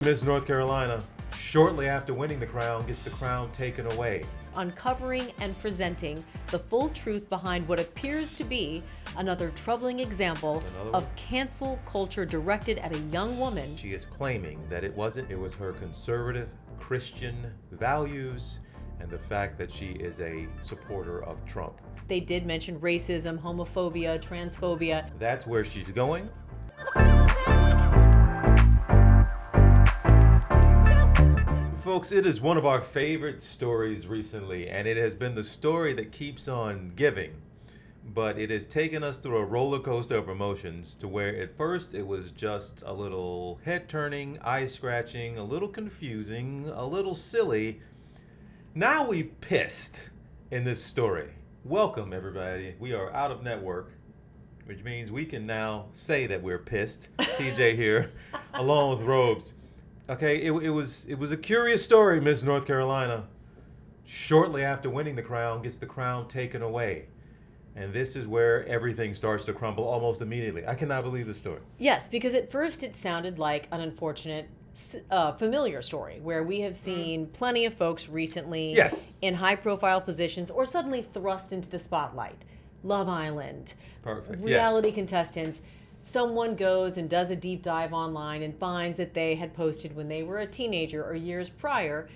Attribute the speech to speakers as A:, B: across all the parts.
A: Miss North Carolina, shortly after winning the crown, gets the crown taken away.
B: Uncovering and presenting the full truth behind what appears to be another troubling example of cancel culture directed at a young woman.
A: She is claiming that it was her conservative Christian values and the fact that she is a supporter of Trump.
B: They did mention racism, homophobia, transphobia.
A: That's where she's going. Folks, it is one of our favorite stories recently, and it has been the story that keeps on giving. But it has taken us through a roller coaster of emotions to where at first it was just a little head-turning, eye-scratching, a little confusing, a little silly. Now we pissed in this story. Welcome, everybody. We are out of network, which means we can now say that we're pissed. TJ here, along with Robes. Okay, it was a curious story. Miss North Carolina, shortly after winning the crown, gets the crown taken away. And this is where everything starts to crumble almost immediately. I cannot believe this story.
B: Yes, because at first it sounded like an unfortunate, familiar story where we have seen plenty of folks recently in high-profile positions or suddenly thrust into the spotlight. Love Island,
A: Perfect.
B: reality contestants. Someone goes and does a deep dive online and finds that they had posted when they were a teenager or years prior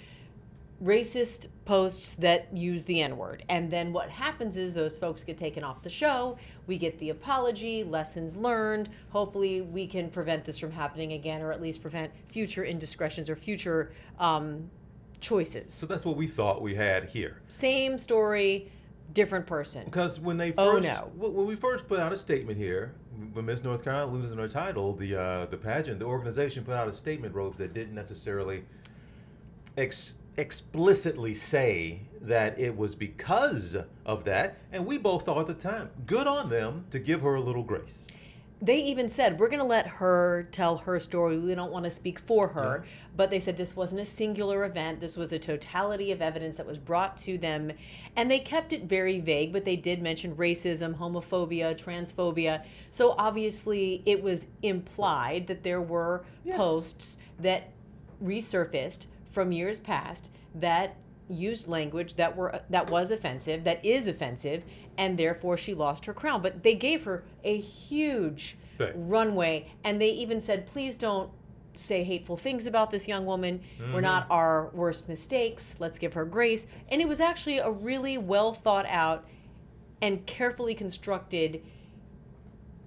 B: racist posts that use the N-word. And then what happens is those folks get taken off the show. We get the apology, lessons learned. Hopefully we can prevent this from happening again, or at least prevent future indiscretions or future choices.
A: So that's what we thought we had here.
B: Same story, different person.
A: Because when they when we first put out a statement here, when Miss North Carolina losing her title, the pageant, the organization put out a statement, Robes, that didn't necessarily explicitly say that it was because of that, and we both thought at the time, good on them to give her a little grace.
B: They even said, we're going to let her tell her story. We don't want to speak for her. Yeah. But they said this wasn't a singular event. This was a totality of evidence that was brought to them. And they kept it very vague, but they did mention racism, homophobia, transphobia. So obviously it was implied that there were posts that resurfaced from years past that used language that was offensive, that is offensive, and therefore she lost her crown. But they gave her a huge runway, and they even said, please don't say hateful things about this young woman. We're not our worst mistakes. Let's give her grace. And it was actually a really well thought out and carefully constructed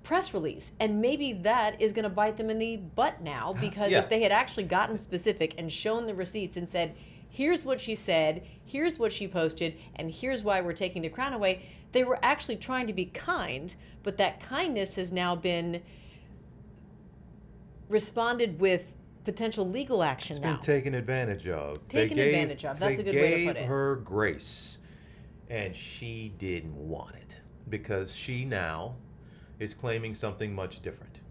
B: press release. And maybe that is going to bite them in the butt now, because if they had actually gotten specific and shown the receipts and said, here's what she said, here's what she posted, and here's why we're taking the crown away. They were actually trying to be kind, but that kindness has now been responded with potential legal action now.
A: It's been taken advantage of.
B: That's a good way to put it.
A: They gave her grace, and she didn't want it, because she now is claiming something much different.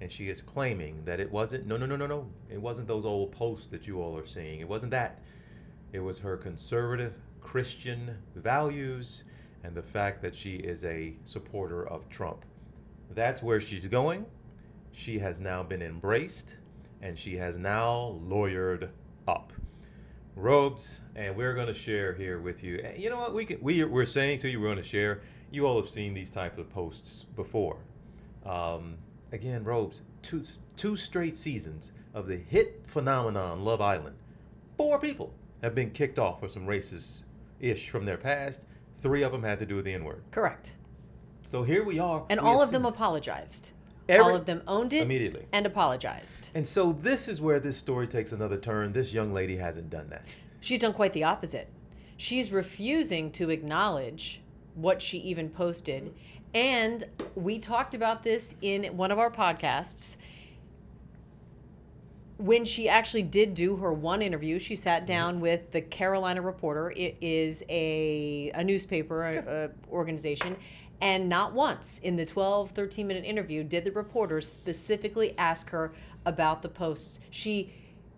A: And she is claiming that it wasn't, no. It wasn't those old posts that you all are seeing. It wasn't that. It was her conservative Christian values and the fact that she is a supporter of Trump. That's where she's going. She has now been embraced, and she has now lawyered up. Robes, and we're going to share here with you. And you know what? We're saying to you, we're going to share. You all have seen these types of posts before. Again, Robes, two straight seasons of the hit phenomenon Love Island. 4 people have been kicked off for some racist-ish from their past. 3 of them had to do with the N-word.
B: Correct.
A: So here we are.
B: And all of them apologized. All of them owned it immediately and apologized.
A: And so this is where this story takes another turn. This young lady hasn't done that.
B: She's done quite the opposite. She's refusing to acknowledge what she even posted. And we talked about this in one of our podcasts. When she actually did do her one interview, she sat down with the Carolina Reporter. It is a newspaper organization. And not once in the 13-minute interview did the reporter specifically ask her about the posts. She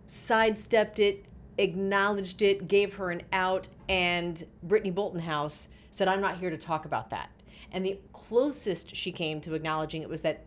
B: sidestepped it, acknowledged it, gave her an out, and Brittany Boltinhouse said, I'm not here to talk about that. And the closest she came to acknowledging it was that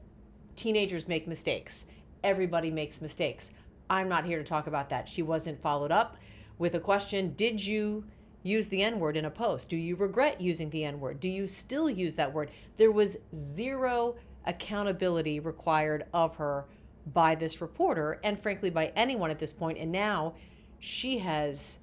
B: teenagers make mistakes. Everybody makes mistakes. I'm not here to talk about that. She wasn't followed up with a question. Did you use the N-word in a post? Do you regret using the N-word? Do you still use that word? There was zero accountability required of her by this reporter, and frankly by anyone at this point. And now she has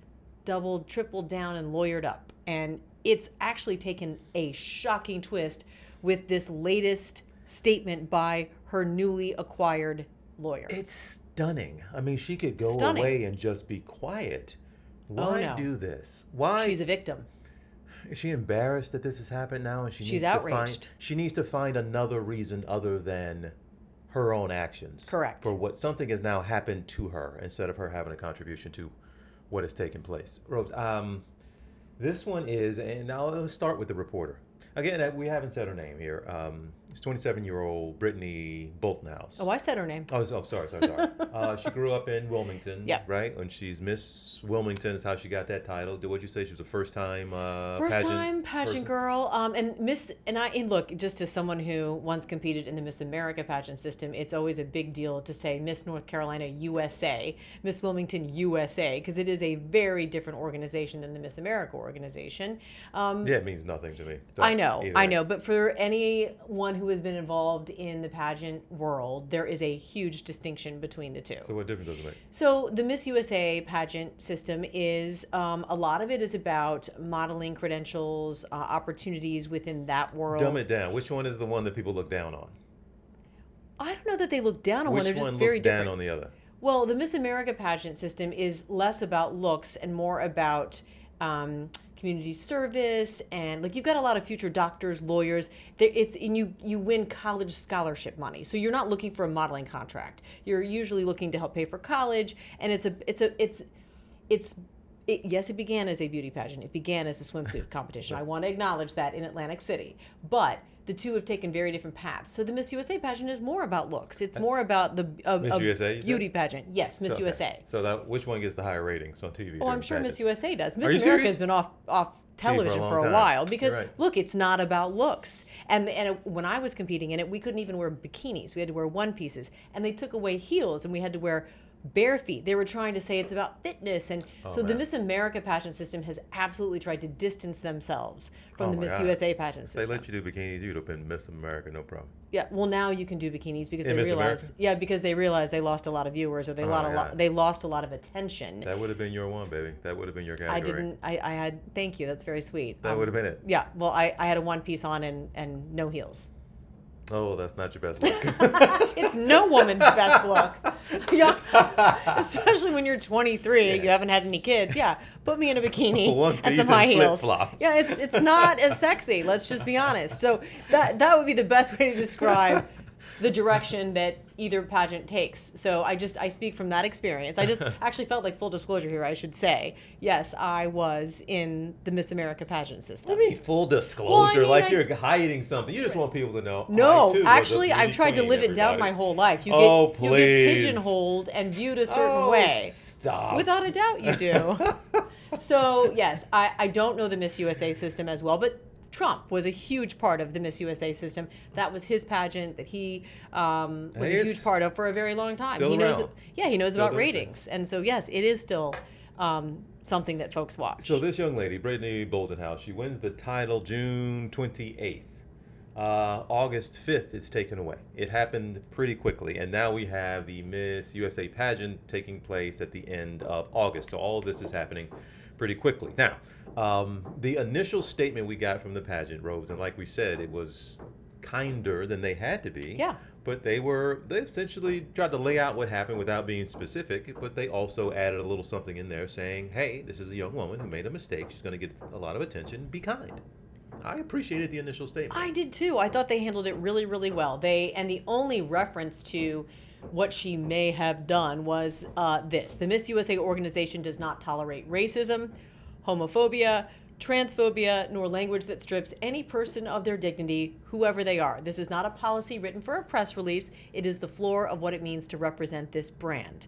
B: doubled, tripled down, and lawyered up. And it's actually taken a shocking twist with this latest statement by her newly acquired lawyer.
A: It's stunning. I mean, she could go
B: Stunning.
A: away and just be quiet. Why
B: no.
A: do this? Why?
B: She's a victim.
A: Is she embarrassed that this has happened now, and
B: She's outraged.
A: She needs to find another reason other than her own actions.
B: Correct.
A: For what something has now happened to her, instead of her having a contribution to what has taken place. Rose, this one is, and now let's start with the reporter. Again, we haven't said her name here. It's 27-year-old Brittany Boltinhouse.
B: Oh, I said her name.
A: Oh, sorry. She grew up in Wilmington,
B: Yep.
A: right? And she's Miss Wilmington is how she got that title. What'd you say? She was a first-time
B: Pageant
A: person?
B: girl. And look, just as someone who once competed in the Miss America pageant system, it's always a big deal to say Miss North Carolina USA, Miss Wilmington USA, because it is a very different organization than the Miss America organization.
A: Yeah, it means nothing to me.
B: I know. But for anyone who has been involved in the pageant world, there is a huge distinction between the two.
A: So what difference does it make?
B: So the Miss USA pageant system is, a lot of it is about modeling credentials, opportunities within that world.
A: Dumb it down. Which one is the one that people look down on?
B: I don't know that they look down on one. They're
A: Which
B: just
A: one
B: very
A: looks
B: different.
A: down on the other?
B: Well, the Miss America pageant system is less about looks and more about community service, and like you've got a lot of future doctors, lawyers. You win college scholarship money, so you're not looking for a modeling contract. You're usually looking to help pay for college, and yes, it began as a beauty pageant. It began as a swimsuit competition. I want to acknowledge that in Atlantic City, but the two have taken very different paths. So the Miss USA pageant is more about looks. It's more about the
A: Miss USA,
B: beauty pageant. Yes, Miss USA.
A: So which one gets the higher ratings on TV?
B: Oh, I'm sure Miss USA does. Miss
A: you
B: America
A: serious?
B: has been off television for a
A: time.
B: while because
A: Right.
B: look, it's not about looks. And when I was competing in it, we couldn't even wear bikinis. We had to wear one pieces, and they took away heels, and we had to wear bare feet. They were trying to say it's about fitness, and the Miss America pageant system has absolutely tried to distance themselves from the Miss USA pageant system.
A: They let you do bikinis, you'd have been Miss America, no problem.
B: Yeah, well now you can do bikinis because
A: In Miss
B: because they realized they lost a lot of viewers, or they lost a lot of attention.
A: That would have been your one, baby. That would have been your category.
B: I had, thank you, that's very sweet.
A: That would have been it.
B: Yeah, well I had a one piece on and no heels.
A: Oh, that's not your best look.
B: It's no woman's best look. Yeah, especially when you're 23, you haven't had any kids. Yeah, put me in a bikini
A: One
B: and
A: piece
B: some high
A: and
B: heels.
A: flip-flops.
B: Yeah, it's not as sexy. Let's just be honest. So that would be the best way to describe the direction that either pageant takes. So I speak from that experience. I just actually felt like, full disclosure here, I should say, yes, I was in the Miss America pageant system.
A: What do you mean full disclosure?
B: Well, I mean,
A: you're hiding something. You just want people to know.
B: No,
A: I, too, was
B: actually,
A: a beauty
B: I've tried to
A: queen,
B: live it down
A: everybody.
B: my whole life. You
A: please.
B: get pigeonholed and viewed a certain way.
A: Stop.
B: Without a doubt, you do. So yes, I don't know the Miss USA system as well, but Trump was a huge part of the Miss USA system. That was his pageant that he was a huge part of for a very long time.
A: Still
B: He knows,
A: around.
B: he knows
A: Still
B: about
A: does
B: ratings, and so yes, it is still something that folks watch.
A: So this young lady, Brittany Boltinhouse, she wins the title June 28th. August 5th, it's taken away. It happened pretty quickly, and now we have the Miss USA pageant taking place at the end of August. So all of this is happening pretty quickly. Now, the initial statement we got from the pageant, Rose, and like we said, it was kinder than they had to be.
B: Yeah.
A: But they essentially tried to lay out what happened without being specific, but they also added a little something in there saying, hey, this is a young woman who made a mistake. She's going to get a lot of attention. Be kind. I appreciated the initial statement.
B: I did too. I thought they handled it really, really well. And the only reference to what she may have done was this. The Miss USA organization does not tolerate racism, homophobia, transphobia, nor language that strips any person of their dignity, whoever they are. This is not a policy written for a press release. It is the floor of what it means to represent this brand.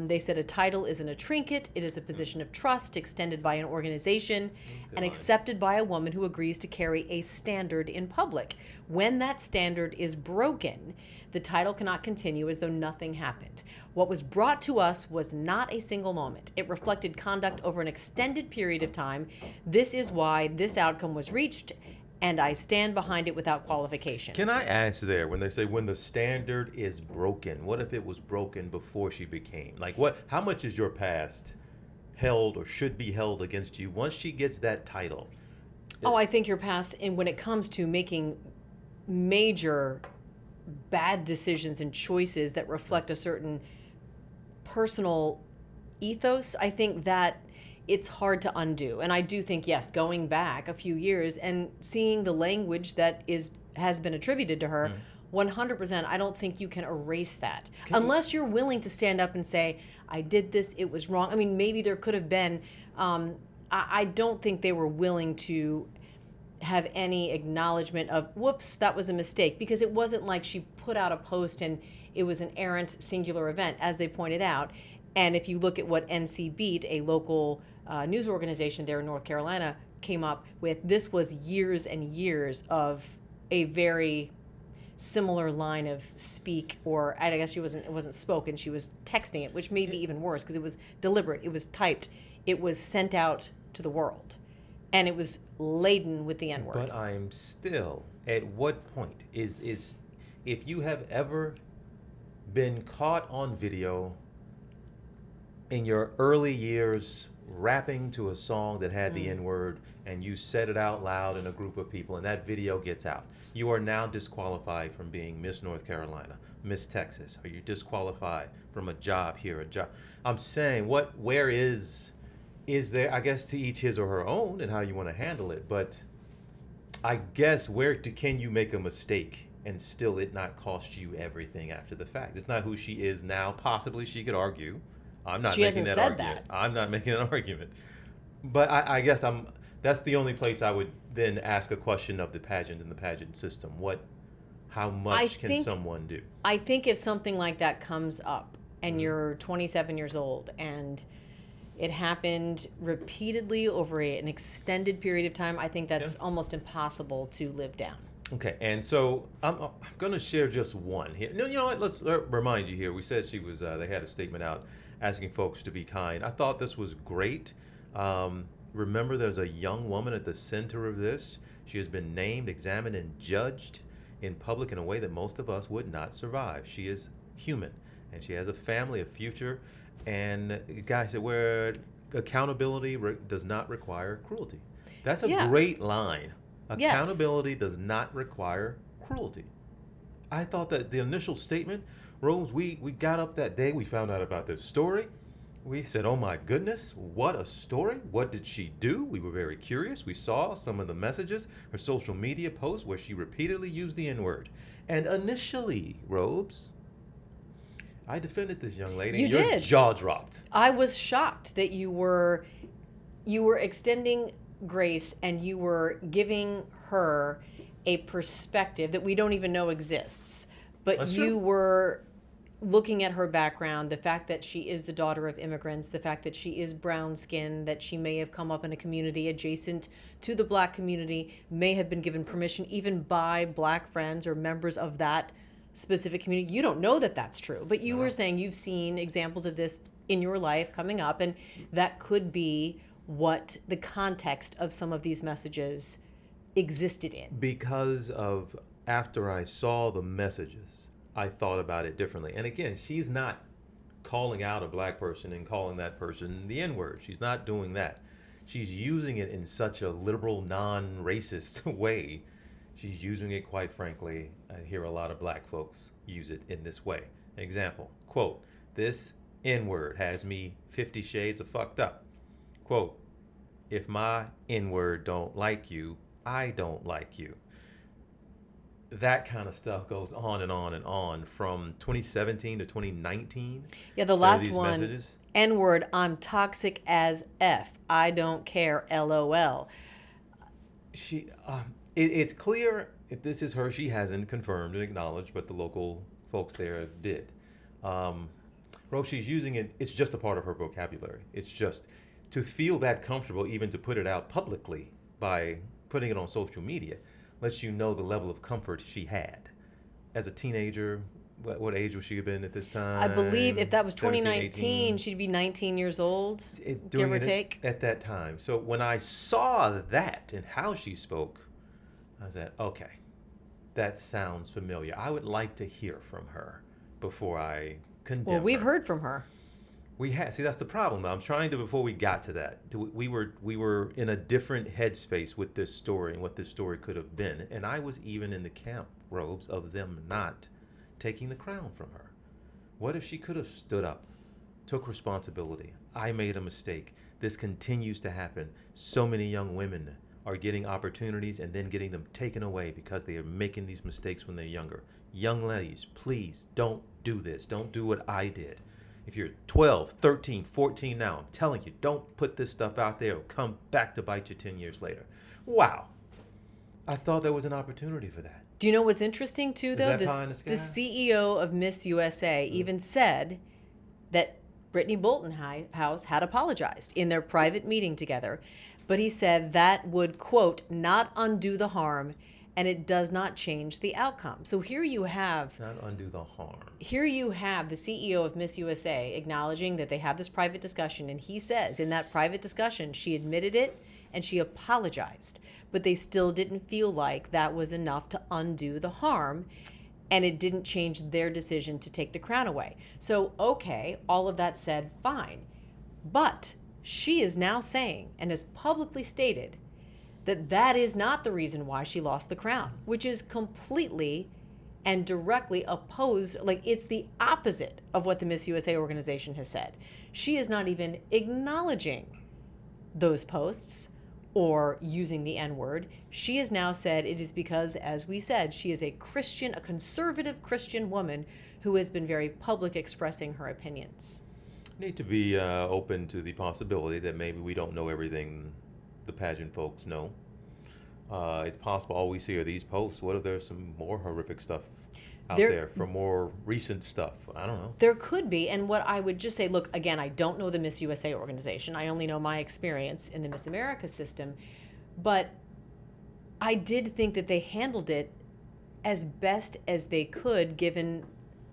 B: They said a title isn't a trinket. It is a position of trust extended by an organization and accepted by a woman who agrees to carry a standard in public. When that standard is broken, The title cannot continue as though nothing happened. What was brought to us was not a single moment. It reflected conduct over an extended period of time. This is why this outcome was reached, and I stand behind it without qualification.
A: Can I ask there, when they say when the standard is broken, what if it was broken before she became? Like, how much is your past held or should be held against you once she gets that title?
B: Oh, I think your past, and when it comes to making major bad decisions and choices that reflect a certain personal ethos, I think that it's hard to undo. And I do think, yes, going back a few years and seeing the language that has been attributed to her, 100%, I don't think you can erase that. Unless you're willing to stand up and say, I did this, it was wrong. I mean, maybe there could have been, I don't think they were willing to have any acknowledgement of, whoops, that was a mistake, because it wasn't like she put out a post and it was an errant singular event, as they pointed out. And if you look at what NC Beat, a local news organization there in North Carolina, came up with, this was years and years of a very similar line of speak, or I guess it wasn't spoken, she was texting it, which may be even worse because it was deliberate, it was typed, it was sent out to the world, and it was laden with the N-word.
A: But I'm still, at what point is if you have ever been caught on video in your early years rapping to a song that had the N-word, and you said it out loud in a group of people, and that video gets out, you are now disqualified from being Miss North Carolina, Miss Texas, or you're disqualified from a job here, I'm saying, where is there, I guess to each his or her own and how you want to handle it, but I guess can you make a mistake and still it not cost you everything after the fact? It's not who she is now. Possibly she could argue. I'm not making that argument. I'm not making an argument. But I guess that's the only place I would then ask a question of the pageant and the pageant system. How much can someone do?
B: I think if something like that comes up and you're 27 years old and it happened repeatedly over an extended period of time, I think that's almost impossible to live down.
A: Okay, and so I'm going to share just one here. No, you know what? Let's remind you here. We said she was. They had a statement out asking folks to be kind. I thought this was great. Remember, there's a young woman at the center of this. She has been named, examined, and judged in public in a way that most of us would not survive. She is human, and she has a family, a future, and the guy said where accountability does not require cruelty. That's a great line. Accountability does not require cruelty. I thought that the initial statement, Rose, we got up that day, we found out about this story. We said, oh my goodness, what a story. What did she do? We were very curious. We saw some of the messages, her social media posts where she repeatedly used the N-word. And initially, Robes, I defended this young lady.
B: Your
A: did. Jaw dropped.
B: I was shocked that you were extending grace and you were giving her a perspective that we don't even know exists. But
A: That's
B: you
A: true.
B: were looking at her background, the fact that she is the daughter of immigrants, the fact that she is brown skinned, that she may have come up in a community adjacent to the black community, may have been given permission even by black friends or members of that specific community. You don't know that that's true, but you were saying you've seen examples of this in your life coming up, and that could be what the context of some of these messages existed in.
A: Because of after I saw the messages, I thought about it differently. And again, she's not calling out a black person and calling that person the N-word. She's not doing that. She's using it in such a liberal, non-racist way. She's using it, quite frankly, I hear a lot of black folks use it in this way. Example, quote, this N-word has me 50 shades of fucked up. Quote, if my N-word don't like you, I don't like you. That kind of stuff goes on and on and on from 2017 to 2019.
B: Yeah, the last one,
A: messages.
B: N-word, I'm toxic as F. I don't care, LOL.
A: It's clear if this is her, she hasn't confirmed and acknowledged, but the local folks there did. Rose, she's using it, it's just a part of her vocabulary. It's just to feel that comfortable, even to put it out publicly by putting it on social media, lets you know the level of comfort she had. As a teenager, what age would she have been at this time?
B: I believe if that was
A: 17,
B: 2019,
A: 18?
B: she'd be 19 years old, give
A: Doing
B: or
A: it
B: take.
A: at that time. So when I saw that and how she spoke, I said, okay, that sounds familiar. I would like to hear from her before I condemn
B: Well, we've
A: her.
B: heard from her.
A: We have. See, that's the problem. I'm trying to, before we got to that, we were in a different headspace with this story and what this story could have been. And I was even in the camp, Robes, of them not taking the crown from her. What if she could have stood up, took responsibility? I made a mistake. This continues to happen. So many young women are getting opportunities and then getting them taken away because they are making these mistakes when they're younger. Young ladies, please don't do this. Don't do what I did. If you're 12, 13, 14 now, I'm telling you, don't put this stuff out there. It'll come back to bite you 10 years later. Wow. I thought there was an opportunity for that.
B: Do you know what's interesting too, though?
A: that pie in the sky?
B: The CEO of Miss USA even said that Brittany Boltinhouse had apologized in their private meeting together, but he said that would, quote, not undo the harm, and it does not change the outcome. So here you have
A: Not undo the harm.
B: here you have the CEO of Miss USA acknowledging that they have this private discussion, and he says in that private discussion she admitted it and she apologized, but they still didn't feel like that was enough to undo the harm, and it didn't change their decision to take the crown away. So, okay, all of that said, fine. But she is now saying, and has publicly stated, that that is not the reason why she lost the crown, which is completely and directly opposed. Like, it's the opposite of what the Miss USA organization has said. She is not even acknowledging those posts or using the N-word. She has now said it is because, as we said, she is a Christian, a conservative Christian woman who has been very public expressing her opinions.
A: Need to be open to the possibility that maybe we don't know everything the pageant folks know. It's possible all we see are these posts. What if there's some more horrific stuff out there from more recent stuff? I don't know.
B: There could be, and what I would just say, look, again, I don't know the Miss USA organization. I only know my experience in the Miss America system, but I did think that they handled it as best as they could given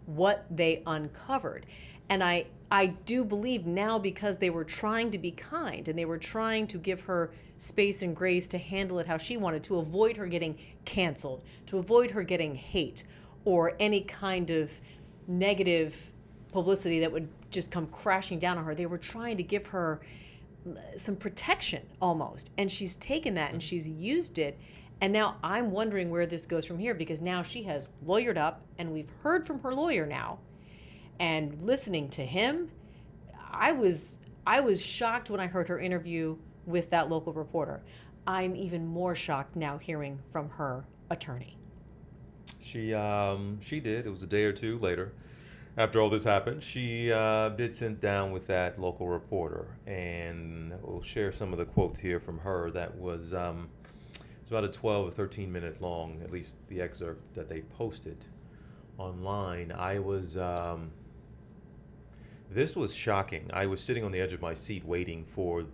B: what they uncovered. And I do believe now, because they were trying to be kind and they were trying to give her space and grace to handle it how she wanted, to avoid her getting canceled, to avoid her getting hate or any kind of negative publicity that would just come crashing down on her. They were trying to give her some protection almost. And she's taken that and she's used it. And now I'm wondering where this goes from here, because now she has lawyered up, and we've heard from her lawyer now. And listening to him, I was shocked when I heard her interview with that local reporter. I'm even more shocked now hearing from her attorney.
A: She did. It was a day or two later, after all this happened. She did sit down with that local reporter, and we'll share some of the quotes here from her. That was it's about a 12 or 13 minute long, at least the excerpt that they posted online. I was this was shocking. I was sitting on the edge of my seat waiting for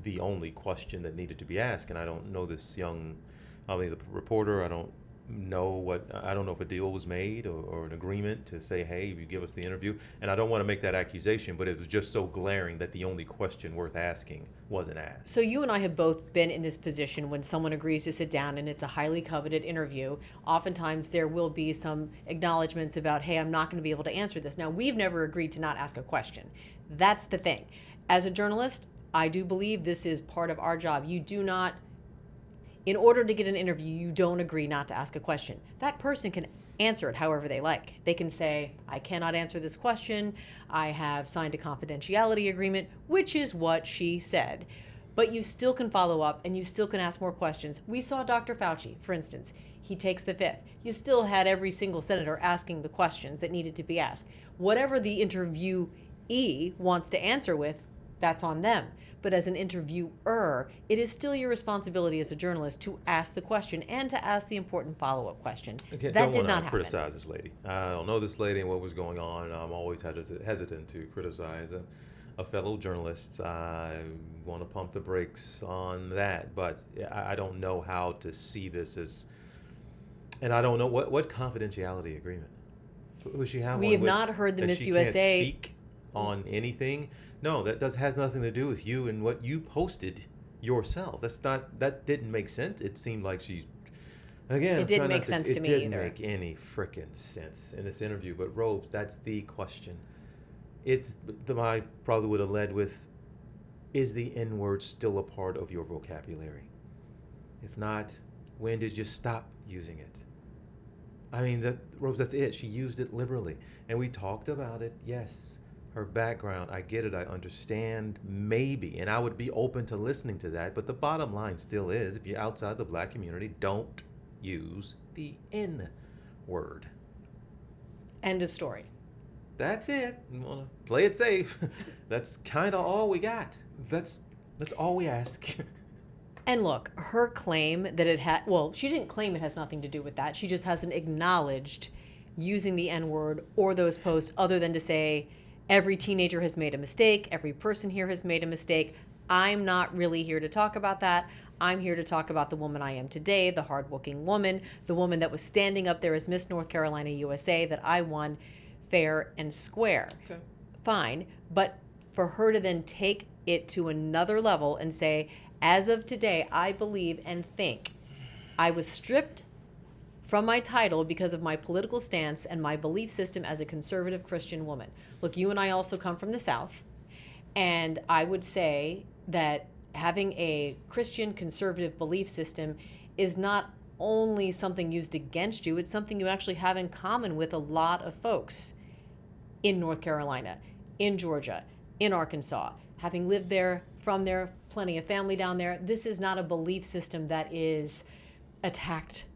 A: the only question that needed to be asked, and I don't know this the reporter. I don't know if a deal was made or an agreement to say, hey, you give us the interview. And I don't want to make that accusation, but it was just so glaring that the only question worth asking wasn't asked.
B: So you and I have both been in this position when someone agrees to sit down and it's a highly coveted interview. Oftentimes there will be some acknowledgments about, hey, I'm not going to be able to answer this. Now, we've never agreed to not ask a question. That's the thing. As a journalist, I do believe this is part of our job. You do not, in order to get an interview, you don't agree not to ask a question. That person can answer it however they like. They can say, I cannot answer this question. I have signed a confidentiality agreement, which is what she said. But you still can follow up and you still can ask more questions. We saw Dr. Fauci, for instance. He takes the fifth. You still had every single senator asking the questions that needed to be asked. Whatever the interviewee wants to answer with, that's on them. But as an interviewer, it is still your responsibility as a journalist to ask the question and to ask the important follow-up question.
A: Okay,
B: that did not
A: don't
B: happen.
A: criticize this lady. I don't know this lady and what was going on. I'm always hesitant to criticize a fellow journalist. I want to pump the brakes on that, but I don't know how to see this as, and I don't know what confidentiality agreement. Who she have
B: We
A: one
B: have
A: with
B: not heard the
A: that
B: Miss
A: she
B: USA.
A: can't speak on anything? No, that has nothing to do with you and what you posted yourself. That didn't make sense. It seemed like she, again,
B: It didn't make sense to me
A: It didn't
B: either.
A: make any freaking sense in this interview. But Robes, that's the question. I probably would have led with, is the N word still a part of your vocabulary? If not, when did you stop using it? I mean, Rose, that's it. She used it liberally. And we talked about it. Yes, her background, I get it. I understand, maybe. And I would be open to listening to that. But the bottom line still is, if you're outside the black community, don't use the N word.
B: End of story.
A: That's it. You want to play it safe. That's kind of all we got. That's all we ask.
B: And look, her claim that it had, well, she didn't claim it has nothing to do with that. She just hasn't acknowledged using the N-word or those posts other than to say, every teenager has made a mistake. Every person here has made a mistake. I'm not really here to talk about that. I'm here to talk about the woman I am today, the hardworking woman, the woman that was standing up there as Miss North Carolina USA that I won fair and square.
A: Okay.
B: Fine. But for her to then take it to another level and say, as of today, I believe and think I was stripped from my title because of my political stance and my belief system as a conservative Christian woman. Look, you and I also come from the South, and I would say that having a Christian conservative belief system is not only something used against you, it's something you actually have in common with a lot of folks in North Carolina, in Georgia, in Arkansas. Having lived there, from there, plenty of family down there, this is not a belief system that is attacked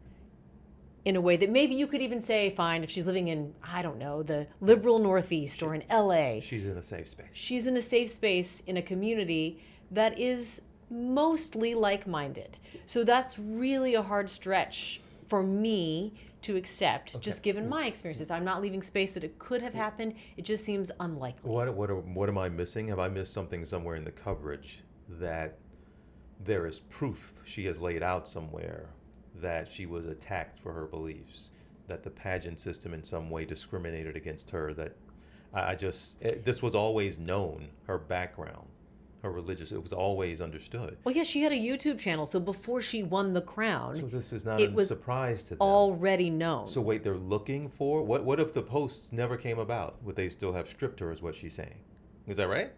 B: in a way that maybe you could even say, fine, if she's living in, I don't know, the liberal Northeast or in LA.
A: She's in a safe space.
B: She's in a safe space in a community that is mostly like-minded. So that's really a hard stretch for me to accept, just given my experiences. I'm not leaving space that it could have happened. It just seems unlikely.
A: What am I missing? Have I missed something somewhere in the coverage that there is proof she has laid out somewhere that she was attacked for her beliefs, that the pageant system in some way discriminated against her, that this was always known, her background, her religious, it was always understood.
B: Well, yeah, she had a YouTube channel, so before she won the crown,
A: So this is not
B: it
A: a
B: was
A: surprise to them.
B: already known.
A: So wait, they're looking for, what if the posts never came about? Would they still have stripped her, is what she's saying? Is that right?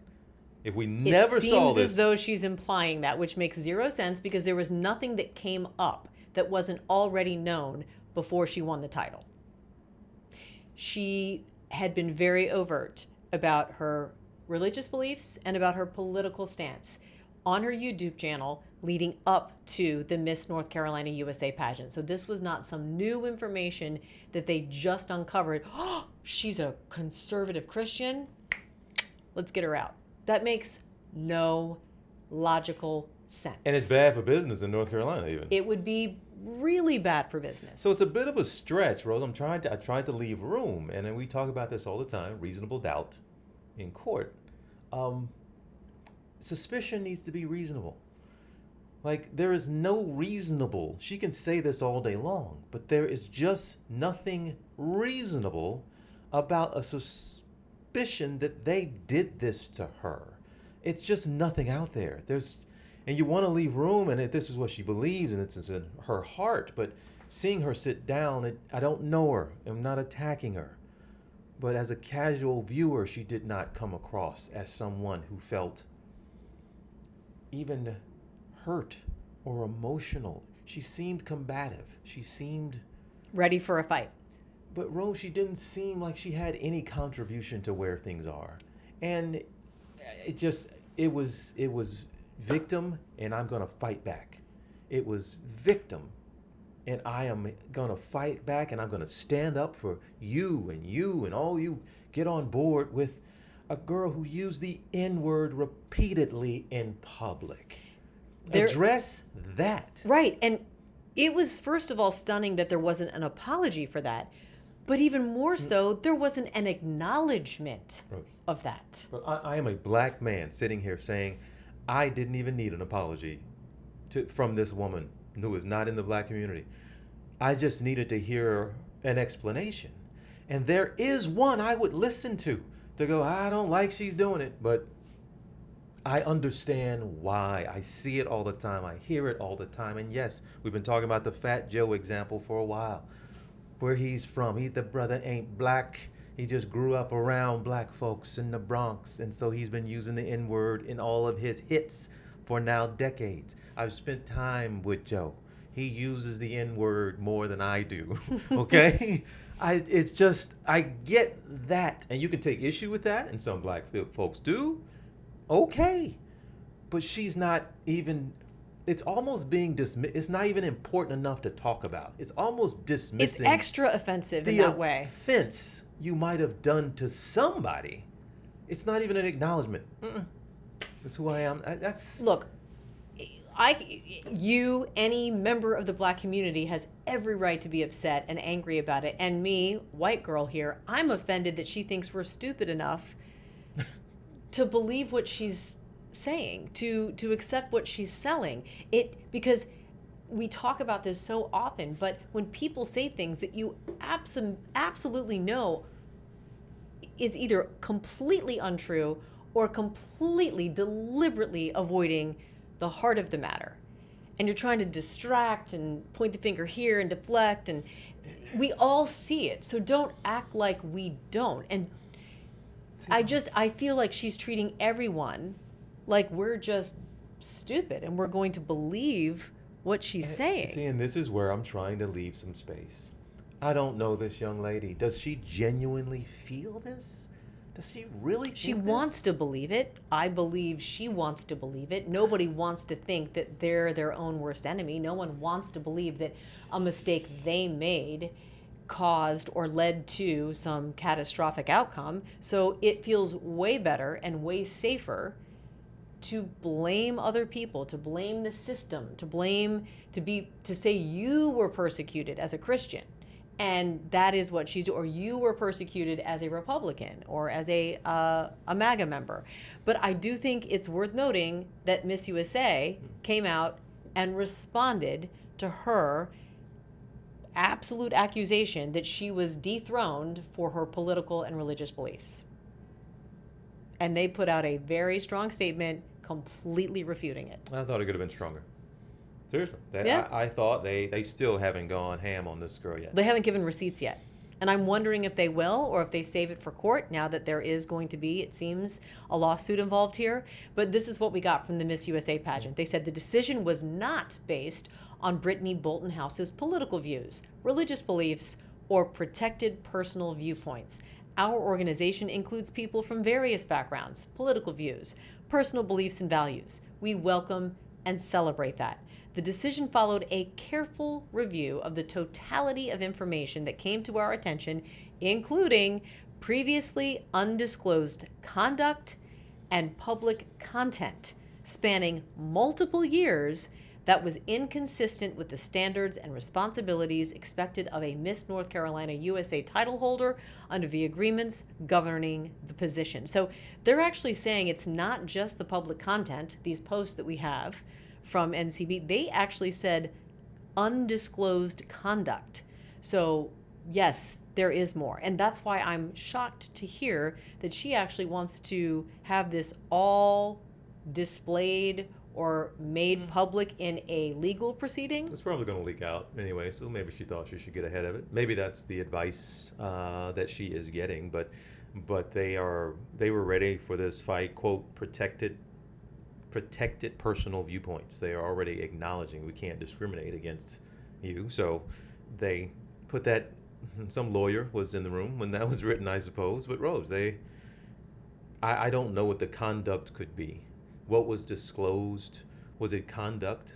A: If we never saw
B: It seems
A: this,
B: as though she's implying that, which makes zero sense because there was nothing that came up that wasn't already known before she won the title. She had been very overt about her religious beliefs and about her political stance on her YouTube channel leading up to the Miss North Carolina USA pageant. So this was not some new information that they just uncovered. Oh, she's a conservative Christian. Let's get her out. That makes no logical sense.
A: and it's bad for business in North Carolina even.
B: It would be really bad for business.
A: So it's a bit of a stretch, Rose. I tried to leave room, and then we talk about this all the time, reasonable doubt in court. Suspicion needs to be reasonable. Like, there is no reasonable, she can say this all day long, but there is just nothing reasonable about a suspicion that they did this to her. It's just nothing out there. And you want to leave room, and if this is what she believes, and it's in her heart, but seeing her sit down, I don't know her. I'm not attacking her. But as a casual viewer, she did not come across as someone who felt even hurt or emotional. She seemed combative. She seemed
B: ready for a fight.
A: But Rose, she didn't seem like she had any contribution to where things are. And it was victim, and I'm going to fight back. It was victim, and I am going to fight back, and I'm going to stand up for you and all you. Get on board with a girl who used the N-word repeatedly in public. Address that.
B: Right. And it was, first of all, stunning that there wasn't an apology for that. But even more so, there wasn't an acknowledgement of that.
A: I am a black man sitting here saying I didn't even need an apology from this woman who is not in the black community. I just needed to hear an explanation. And there is one I would listen to go, I don't like she's doing it, but I understand why. I see it all the time. I hear it all the time. And yes, we've been talking about the Fat Joe example for a while. Where he's from. The brother ain't black. He just grew up around black folks in the Bronx. And so he's been using the N-word in all of his hits for now decades. I've spent time with Joe. He uses the N-word more than I do. Okay? I get that. And you can take issue with that. And some black folks do. Okay. But she's not even... It's almost being dismissed. It's not even important enough to talk about. It's almost dismissing.
B: It's extra offensive in that way.
A: The offense you might have done to somebody. It's not even an acknowledgement. That's who I am.
B: Look, any member of the black community has every right to be upset and angry about it. And me, white girl here, I'm offended that she thinks we're stupid enough to believe what she's saying, to accept what she's selling. Because we talk about this so often, but when people say things that you absolutely know is either completely untrue or completely deliberately avoiding the heart of the matter, and you're trying to distract and point the finger here and deflect, and we all see it, so don't act like we don't. And I feel like she's treating everyone like we're just stupid and we're going to believe what she's saying.
A: See, and this is where I'm trying to leave some space. I don't know this young lady. Does she genuinely feel this? Does she really
B: She
A: think
B: wants
A: this?
B: to believe it. I believe she wants to believe it. Nobody wants to think that they're their own worst enemy. No one wants to believe that a mistake they made caused or led to some catastrophic outcome. So it feels way better and way safer to blame other people, to blame the system, to say you were persecuted as a Christian, and that is what she's doing, or you were persecuted as a Republican or as a MAGA member. But I do think it's worth noting that Miss USA came out and responded to her absolute accusation that she was dethroned for her political and religious beliefs. And they put out a very strong statement completely refuting it.
A: I thought it could have been stronger. Seriously.
B: Yeah.
A: I thought they still haven't gone ham on this girl yet.
B: They haven't given receipts yet. And I'm wondering if they will, or if they save it for court, now that there is going to be, it seems, a lawsuit involved here. But this is what we got from the Miss USA pageant. They said the decision was not based on Brittany Boltinhouse's political views, religious beliefs, or protected personal viewpoints. Our organization includes people from various backgrounds, political views, personal beliefs and values. We welcome and celebrate that. The decision followed a careful review of the totality of information that came to our attention, including previously undisclosed conduct and public content spanning multiple years that was inconsistent with the standards and responsibilities expected of a Miss North Carolina USA title holder under the agreements governing the position. So they're actually saying it's not just the public content, these posts that we have from NCB. They actually said undisclosed conduct. So yes, there is more. And that's why I'm shocked to hear that she actually wants to have this all displayed or made public in a legal proceeding.
A: It's probably going to leak out anyway, so maybe she thought she should get ahead of it. Maybe that's the advice that she is getting, but they were ready for this fight, quote, protected personal viewpoints. They are already acknowledging we can't discriminate against you. So they put that, some lawyer was in the room when that was written, I suppose, but Rose, I don't know what the conduct could be. What was disclosed? Was it conduct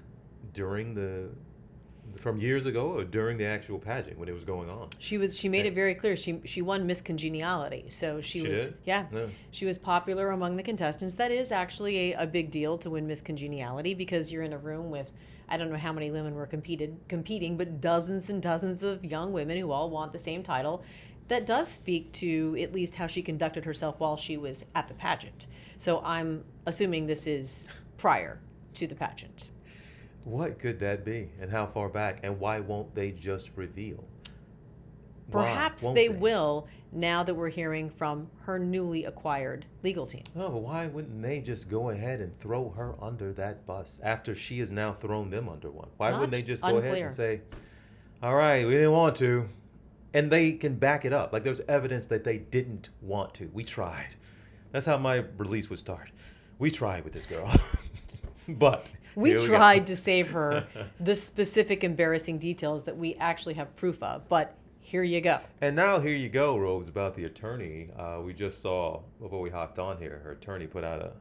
A: from years ago or during the actual pageant when it was going on?
B: She made it very clear. She won Miss Congeniality, so she was
A: did?
B: Yeah.
A: Yeah.
B: She was popular among the contestants. That is actually a big deal to win Miss Congeniality, because you're in a room with, I don't know how many women were competing, but dozens and dozens of young women who all want the same title. That does speak to at least how she conducted herself while she was at the pageant. So I'm assuming this is prior to the pageant.
A: What could that be, and how far back, and why won't they just reveal?
B: Perhaps
A: Won't
B: they will now that we're hearing from her newly acquired legal team.
A: No, but why wouldn't they just go ahead and throw her under that bus after she has now thrown them under one? Why wouldn't they just go ahead and say, all right, we didn't want to. And they can back it up. Like there's evidence that they didn't want to. We tried. That's how my release would start. We tried with this girl. But
B: we tried to save her the specific embarrassing details that we actually have proof of. But here you go.
A: And now here you go, Rose, about the attorney. We just saw, before we hopped on here, her attorney put out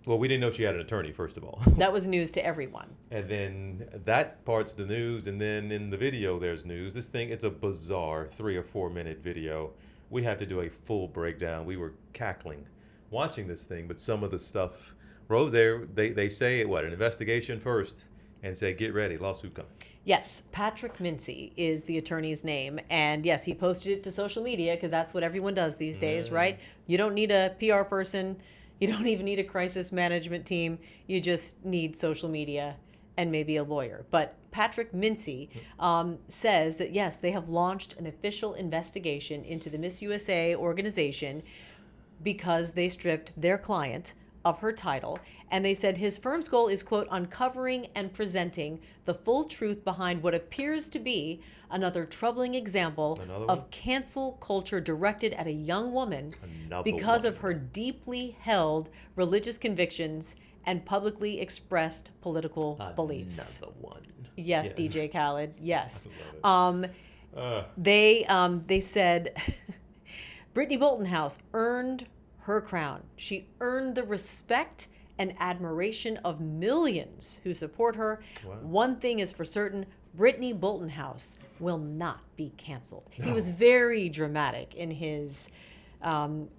A: well, we didn't know she had an attorney, first of all.
B: That was news to everyone.
A: And then that part's the news. And then in the video, there's news. This thing, it's a bizarre 3 or 4 minute video. We have to do a full breakdown. We were cackling watching this thing, but some of the stuff, Rose, they say, an investigation first and say, get ready, lawsuit coming.
B: Yes, Patrick Mincy is the attorney's name. And yes, he posted it to social media because that's what everyone does these days, right? You don't need a PR person. You don't even need a crisis management team. You just need social media and maybe a lawyer. But Patrick Mincy says that, yes, they have launched an official investigation into the Miss USA organization because they stripped their client of her title. And they said his firm's goal is, quote, uncovering and presenting the full truth behind what appears to be another troubling example of cancel culture directed at a young woman because of her deeply held religious convictions and publicly expressed political beliefs.
A: Another one.
B: Yes, DJ Khaled. Yes. They said Brittany Boltinhouse earned her crown. She earned the respect and admiration of millions who support her. Wow. One thing is for certain, Brittany Boltinhouse will not be canceled. No. He was very dramatic in his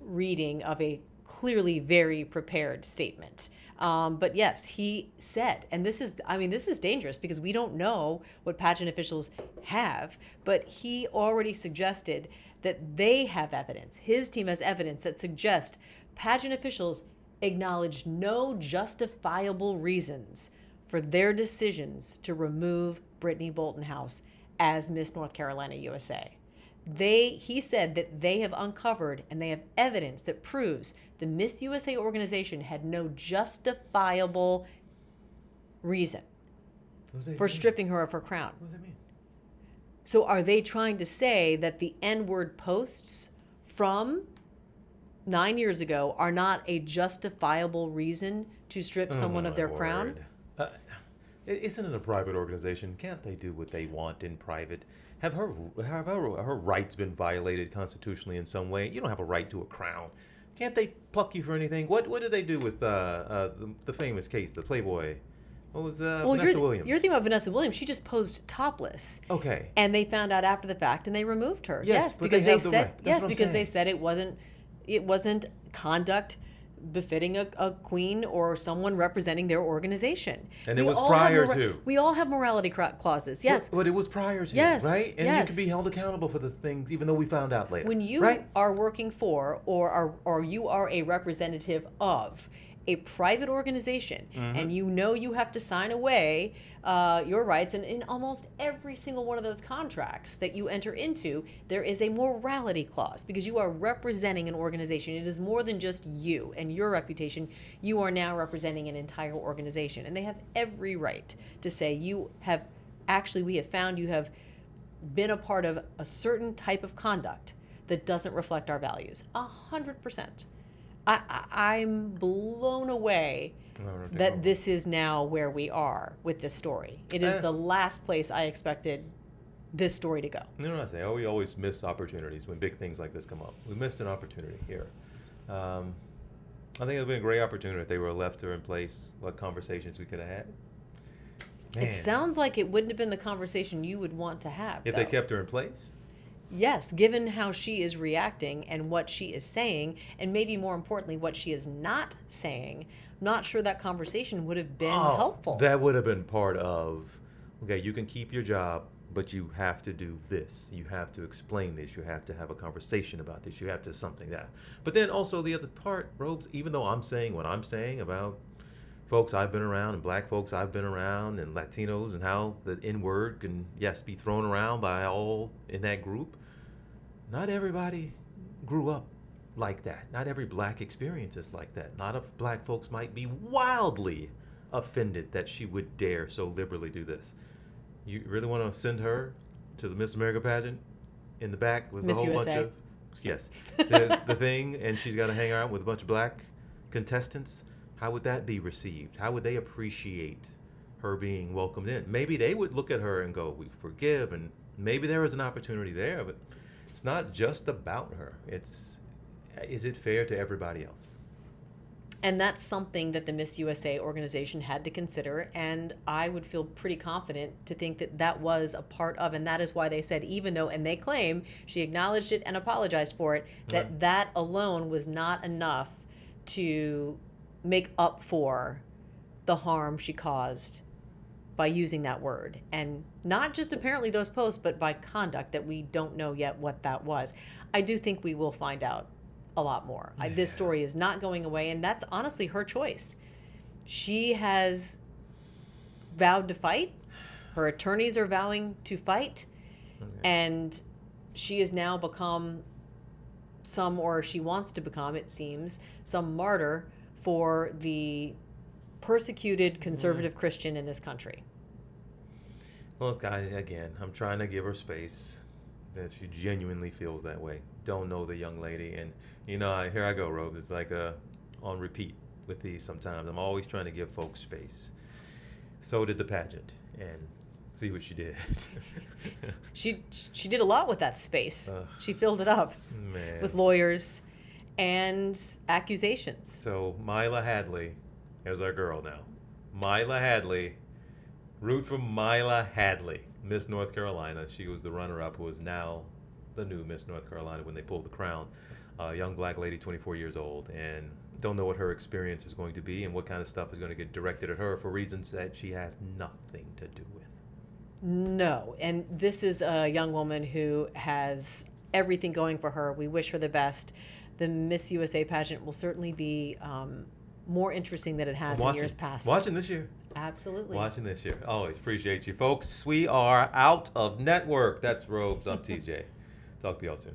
B: reading of a clearly very prepared statement. But yes, he said, and this is dangerous because we don't know what pageant officials have, but he already suggested that they have evidence. His team has evidence that suggests pageant officials acknowledged no justifiable reasons for their decisions to remove Brittany Boltinhouse as Miss North Carolina USA. He said that they have uncovered and they have evidence that proves the Miss USA organization had no justifiable reason for stripping her of her crown.
A: What does that mean?
B: So are they trying to say that the N-word posts from 9 years ago are not a justifiable reason to strip someone of their crown?
A: Isn't it a private organization? Can't they do what they want in private? Have her rights been violated constitutionally in some way? You don't have a right to a crown. Can't they pluck you for anything? What did they do with the famous case, the Playboy? What was Vanessa Williams?
B: You're thinking about Vanessa Williams. She just posed topless.
A: Okay.
B: And they found out after the fact, and they removed her.
A: Yes,
B: because they said it wasn't conduct befitting a queen or someone representing their organization.
A: And it was prior to.
B: We all have morality clauses. Yes.
A: But it was prior to.
B: Yes.
A: Right? And you can be held accountable for the things, even though we found out later.
B: When you are working for or you are a representative of a private organization, and you know you have to sign away your rights, and in almost every single one of those contracts that you enter into, there is a morality clause because you are representing an organization. It is more than just you and your reputation. You are now representing an entire organization, and they have every right to say we have found you have been a part of a certain type of conduct that doesn't reflect our values. 100%. I'm blown away that this is now where we are with this story. It is the last place I expected this story to go.
A: You know what I say? We always miss opportunities when big things like this come up. We missed an opportunity here. I think it would have been a great opportunity if they were left her in place, what conversations we could have had. Man.
B: It sounds like it wouldn't have been the conversation you would want to have.
A: If they kept her in place?
B: Yes, given how she is reacting and what she is saying, and maybe more importantly, what she is not saying, I'm not sure that conversation would have been helpful.
A: That would have been part of, okay, you can keep your job, but you have to do this. You have to explain this. You have to have a conversation about this. You have to something that. But then also the other part, Robes, even though I'm saying what I'm saying about folks I've been around and black folks I've been around and Latinos and how the N-word can, yes, be thrown around by all in that group. not everybody grew up like that. Not every black experience is like that. Not of black folks might be wildly offended that she would dare so liberally do this. You really want to send her to the Miss America pageant in the back with
B: Miss
A: a whole
B: USA.
A: bunch of, yes, the thing, and she's got to hang out with a bunch of black contestants? How would that be received? How would they appreciate her being welcomed in? Maybe they would look at her and go, we forgive, and maybe there is an opportunity there, but it's not just about her. Is it fair to everybody else?
B: And that's something that the Miss USA organization had to consider, and I would feel pretty confident to think that that was a part of, and that is why they said, even though, and they claim she acknowledged it and apologized for it, that
A: Right.
B: that alone was not enough to make up for the harm she caused by using that word. And not just apparently those posts, but by conduct that we don't know yet what that was. I do think we will find out a lot more. This story is not going away, and that's honestly her choice. She has vowed to fight. Her attorneys are vowing to fight.
A: Okay.
B: And she has now become or she wants to become, it seems, some martyr for the persecuted conservative Christian in this country.
A: Look, I'm trying to give her space that she genuinely feels that way. Don't know the young lady, and here I go, Rob. It's like on repeat with these sometimes. I'm always trying to give folks space. So did the pageant, and see what she did.
B: She did a lot with that space. She filled it up
A: Man.
B: with lawyers and accusations.
A: So Mila Hadley is our girl now. Mila Hadley. Root for Mila Hadley, Miss North Carolina. She was the runner-up, who is now the new Miss North Carolina when they pulled the crown. Young black lady, 24 years old, and don't know what her experience is going to be and what kind of stuff is going to get directed at her for reasons that she has nothing to do with.
B: No, and this is a young woman who has everything going for her. We wish her the best. The Miss USA pageant will certainly be more interesting than it has in years past.
A: Watching this year.
B: Absolutely.
A: Watching this year. Always appreciate you, folks. We are out of network. That's Robes. I'm TJ. Talk to y'all soon.